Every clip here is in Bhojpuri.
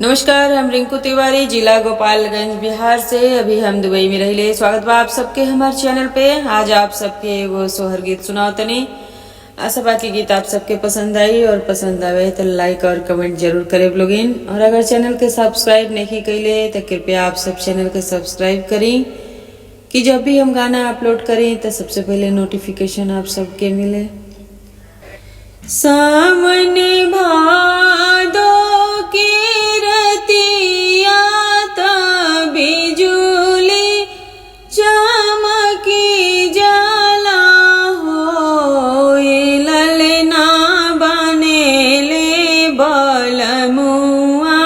नमस्कार, हम रिंकू तिवारी, जिला गोपालगंज, बिहार से। अभी हम दुबई में रहिले। स्वागत बा आप सबके हमारे चैनल पे। आज आप सबके एगो सोहर गीत सुनाओ तनी। आशा बा की गीत आप सबके पसंद आई, और पसंद आवे तो लाइक और कमेंट जरूर करे लोगिन। और अगर चैनल के सब्सक्राइब नहीं कैले तो कृपया आप सब चैनल के सब्सक्राइब करी, कि जब भी हम गाना अपलोड करें तो सबसे पहले नोटिफिकेशन आप सबके मिले। सामने भादो के रतिया बिजुली चमकी जाला हो, ललना बनेले बलमुआ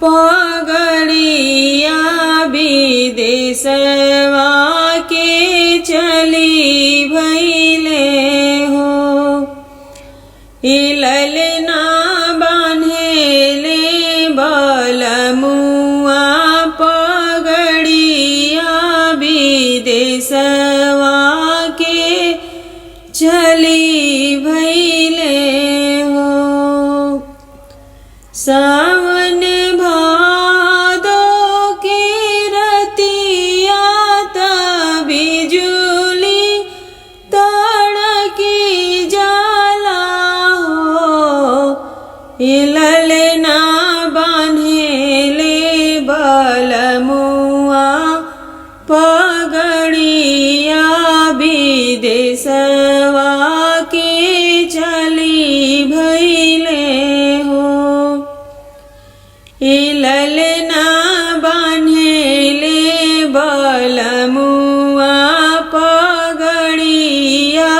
पगड़िया विदेशवा के चली भैले हो। ललना बान्हेले बलमुआ पगड़िया विदेशवा के चली भैले हो। सावन भादो के रतिया बिजुली तड़की जाला हो, ललना बान्हेले बलमुआ पगड़िया विदेशवा के चली भैले हो। ललना बान्हेले बलमुआ पगड़िया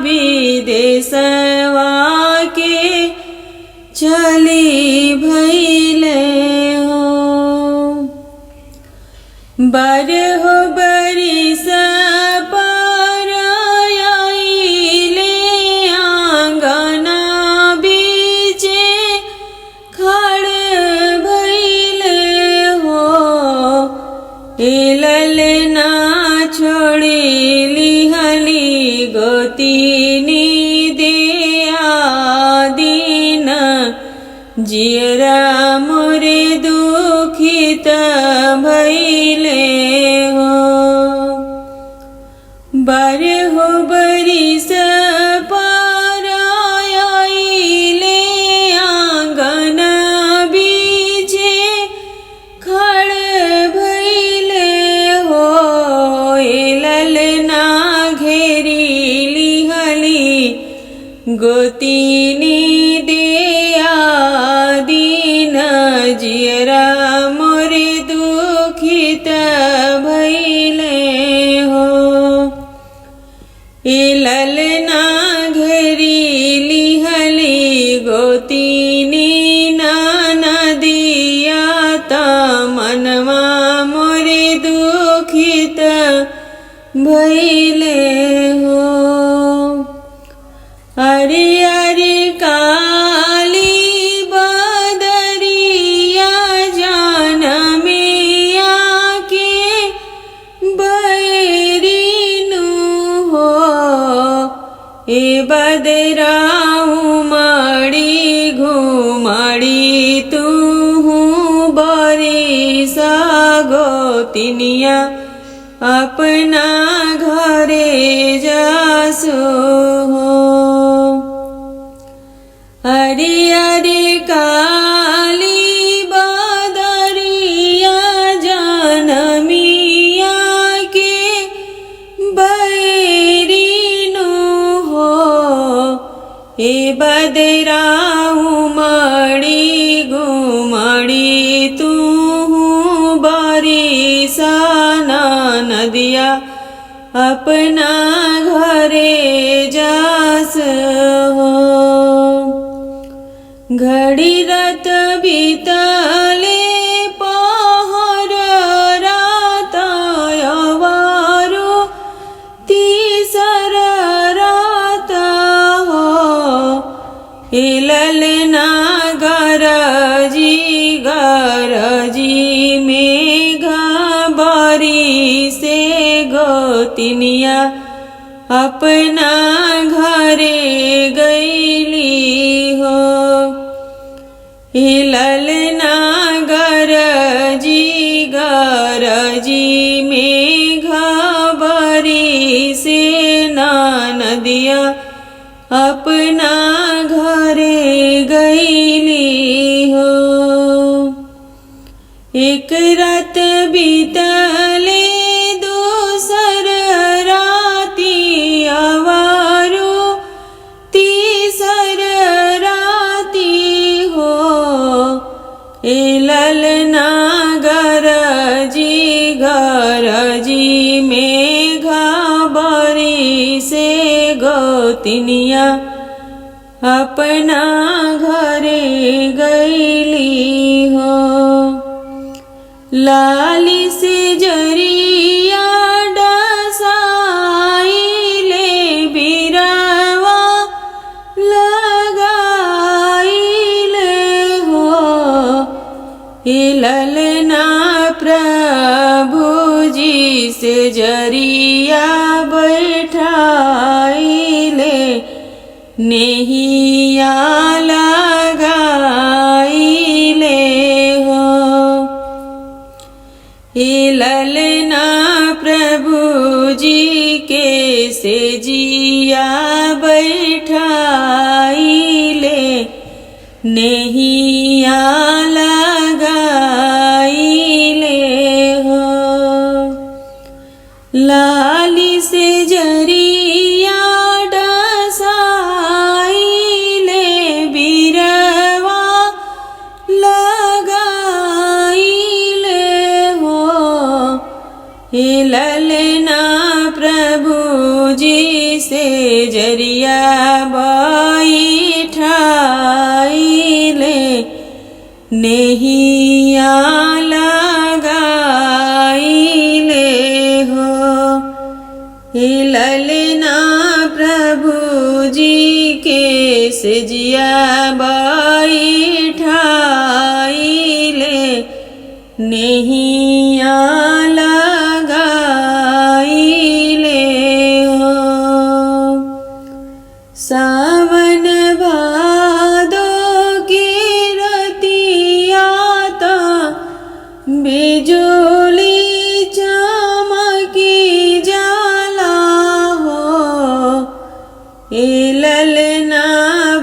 विदेशवा के चली भैले हो। बारहो बरिस पर आइले आंगना बीचे खड़ भैले हो। ललना छोड़ी लिहली गोतिनी दिया दीन, जियरा मोरे दुखित भैले हो। बारहो बरिस पर आइले आंगन बीचे खड़ भैले हो। ललना घेरी लिहली गोतिनी दिया दीन, जियरा मोरे दुखित भैले हो। ललना घेरी लिहली गोतिनी नदिया मनवा मोरे दुखित भैले हो। अरे अरे काली बदरिया जानमिया के बैरीनु हो। बदराऊ मड़ी घुमड़ी तू बरी सगोतिनिया अपना घरे जासो हो। अरे अरे काली बदरिया जानमिया के बैरीनु हो। बदराऊ मड़ी घुमड़ी तू बरी सना नदिया अपना घरे जास हो। घड़ी रात बीतले पहर रात अवारो तीसर रात हो। ललना गरजी गरजी मेघ बरी से गोतिनिया अपना घरे गईली हो। ललना जी मेघ बरसे ना नदिया अपना घरे गईली हो। एक रात बीतले दूसर राती आवारो तीसर राती हो। ए ललना गरजी मेघ बरसे गोतिनिया अपना घरे गईली हो। लाली से जरिया डसाइले बिरवा लगाइले हो। ए ललना प्रभु जी से जरिया बैठाइले नेहिया लगाइले हो। ए ललना प्रभु जी के से जिया बैठाइले नेहिया लगाइले हो। लाली से जरिया डसाइले बिरवा लगाइले हो। ए ललना प्रभु जी से जरिया बैठाइले नेहिया लगाइले हो। ए ललना प्रभु जी के से जिया बैठाइले नेहिया लगाइले हो। सावन भादो की रतिया ता बिजुली चमकी जाला हो। ए ललना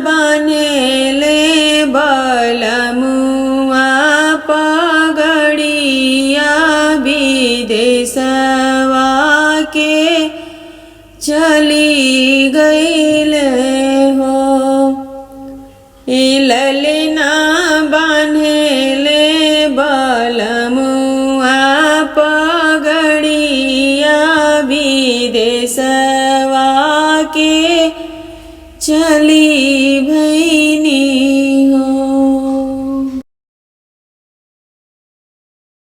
बनेले बलमुआ पगड़िया विदेशवा के चली गईले हो। ए ललना बनेले बलमुआ पगड़िया विदेशवा के चली भई